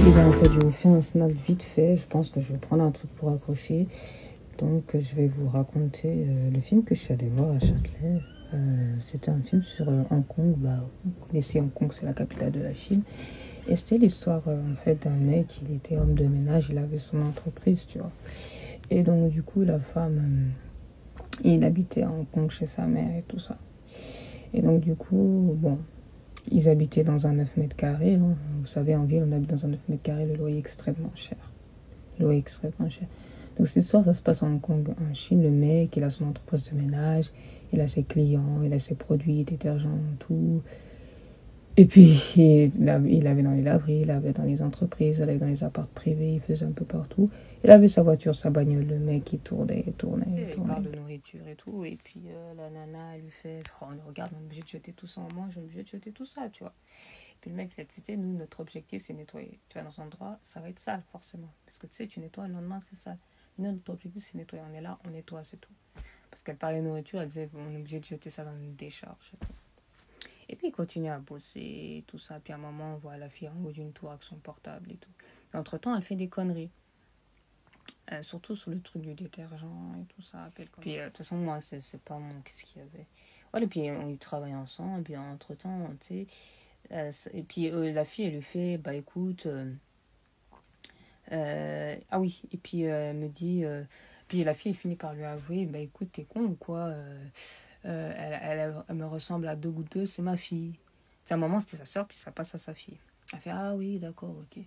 Et bien, en fait, je vous fais un snap vite fait. Je pense que je vais prendre un truc pour accrocher. Donc, je vais vous raconter le film que je suis allée voir à Châtelet. C'était un film sur Hong Kong. Bah, vous connaissez Hong Kong, c'est la capitale de la Chine. Et c'était l'histoire en fait d'un mec, il était homme de ménage, il avait son entreprise, tu vois. Et donc, du coup, la femme, il habitait à Hong Kong chez sa mère et tout ça. Et donc, du coup, bon, ils habitaient dans un 9 mètres carrés. Hein. Vous savez, en ville, on habite dans un 9 mètres carrés, le loyer est extrêmement cher. Le loyer est extrêmement cher. Donc, cette histoire, ça se passe à Hong Kong, en Chine. Le mec, il a son entreprise de ménage, il a ses clients, il a ses produits, détergents, tout. Et puis, il avait dans les laveries, il avait dans les entreprises, il avait dans les apparts privés, il faisait un peu partout. Il avait sa voiture, sa bagnole, le mec, il tournait, il tournait, il tournait. Il parle de nourriture et tout, et puis la nana, elle lui fait, oh, regarde, on est obligé de jeter tout ça, on mange, on est obligé de jeter tout ça, tu vois. Et puis le mec, il a dit, nous, notre objectif, c'est nettoyer. Tu vas dans un endroit, ça va être sale, forcément. Parce que tu sais, tu nettoies, le lendemain, c'est sale. Nous, notre objectif, c'est nettoyer. On est là, on nettoie, c'est tout. Parce qu'elle parlait de nourriture, elle disait, on est obligé de jeter ça dans une décharge, et tout. Et puis il continue à bosser, tout ça. Puis à un moment, on voit la fille en haut d'une tour avec son portable et tout. Et entre-temps, elle fait des conneries. Surtout sur le truc du détergent et tout ça. Puis de toute façon, moi, c'est pas mon... Qu'est-ce qu'il y avait? Voilà, et puis on y travaille ensemble. Et puis entre-temps, tu sais... et puis la fille, elle lui fait, bah écoute... ah oui, et puis elle me dit... puis la fille, elle finit par lui avouer, bah écoute, t'es con ou quoi elle me ressemble à 2 gouttes d'eau, c'est ma fille. À un moment, c'était sa soeur, puis ça passe à sa fille. Elle fait, ah oui, d'accord, ok.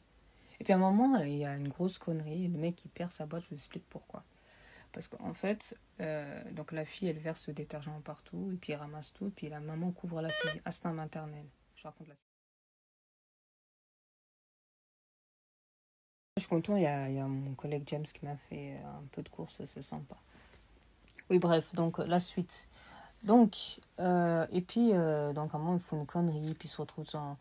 Et puis à un moment, il y a une grosse connerie. Le mec, il perd sa boîte, je vous explique pourquoi. Parce qu'en fait, donc la fille, elle verse le détergent partout, et puis elle ramasse tout, et puis la maman couvre la fille, instinct maternel. Je raconte la suite. Je suis content, il y a mon collègue James qui m'a fait un peu de course, c'est sympa. Oui, bref, donc la suite. Donc, et puis, donc à un moment, ils font une connerie, puis ils se retrouvent dans...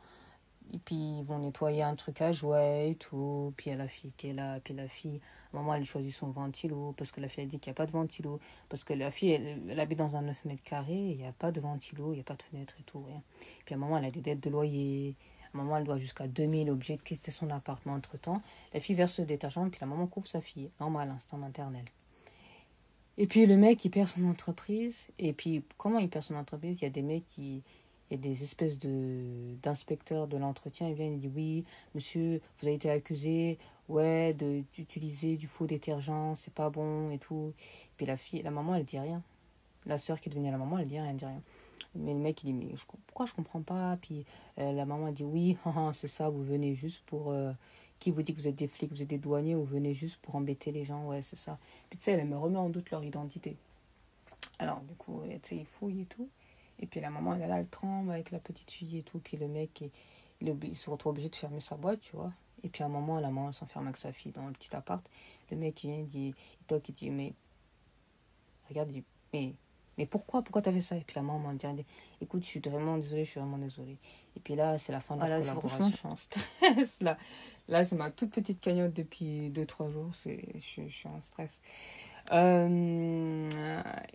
Et puis, ils vont nettoyer un truc à jouer et tout. Puis, il y a la fille qui est là. Puis, la fille, à un moment, elle choisit son ventilo. Parce que la fille, elle dit qu'il n'y a pas de ventilo. Parce que la fille, elle habite dans un 9 mètres carrés. Il n'y a pas de ventilo, il n'y a pas de fenêtre et tout, rien. Puis, à un moment, elle a des dettes de loyer. À un moment, elle doit jusqu'à 2000, obligée de quitter son appartement entre-temps. La fille verse le détergent. Puis, la maman couvre sa fille. Normal, instinct maternel. Et puis, le mec, il perd son entreprise. Et puis, comment il perd son entreprise? Il y a des mecs qui... Il y a des espèces d'inspecteurs de l'entretien. Ils viennent et disent, oui, monsieur, vous avez été accusé, ouais, d'utiliser du faux détergent, c'est pas bon et tout. Et puis la maman, elle dit rien. La sœur qui est devenue la maman, elle dit rien, elle dit rien. Mais le mec, il dit, mais pourquoi je comprends pas? Puis la maman, elle dit, oui, c'est ça, vous venez juste pour... qui vous dit que vous êtes des flics, vous êtes des douaniers, ou vous venez juste pour embêter les gens, ouais, c'est ça. Puis tu sais, elle me remet en doute leur identité. Alors, du coup, tu sais, il fouille et tout. Et puis la maman, elle est là, elle tremble avec la petite fille et tout. Puis le mec, il se retrouve obligé de fermer sa boîte, tu vois. Et puis à un moment, la maman s'enferme avec sa fille dans le petit appart. Le mec, il vient, il toque, il dit, mais... Regarde, il dit, mais pourquoi t'as fait ça? Et puis la maman dit, écoute, je suis vraiment désolée. Et puis là, c'est la fin de la collaboration. Franchement, je suis en stress, là. Là, c'est ma toute petite cagnotte depuis 2-3 jours. Je suis en stress.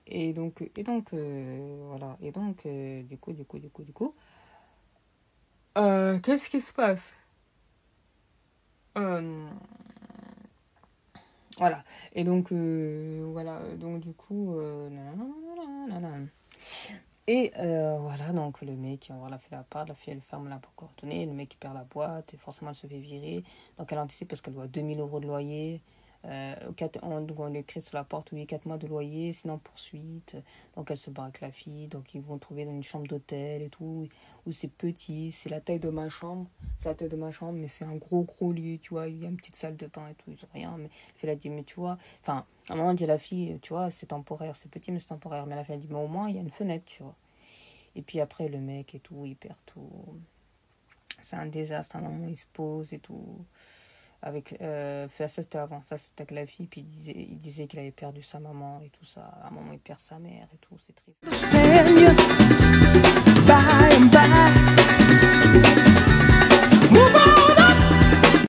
Et donc voilà. Et donc, du coup, qu'est-ce qui se passe? Voilà. Et donc, voilà. Donc, du coup, et voilà, donc le mec, on la fait la part, la fille elle ferme la porte coordonnée, le mec il perd la boîte, et forcément elle se fait virer. Donc elle anticipe parce qu'elle doit 2000 € de loyer. On écrit sur la porte, oui, 4 mois de loyer, sinon poursuite. Donc elle se barre avec la fille, donc ils vont trouver dans une chambre d'hôtel et tout, où c'est petit, c'est la taille de ma chambre. C'est la taille de ma chambre, mais c'est un gros lit, tu vois, il y a une petite salle de bain et tout, ils ont rien. Mais la fille elle a dit, mais tu vois, enfin, à un moment on dit à la fille, tu vois, c'est temporaire, c'est petit mais c'est temporaire. Mais la fille elle dit, mais au moins il y a une fenêtre, tu vois. Et puis après, le mec et tout, il perd tout. C'est un désastre. À un moment, il se pose et tout. Avec, ça, c'était avant. Ça, c'était avec la fille. Puis il disait qu'il avait perdu sa maman et tout ça. À un moment, il perd sa mère et tout. C'est triste.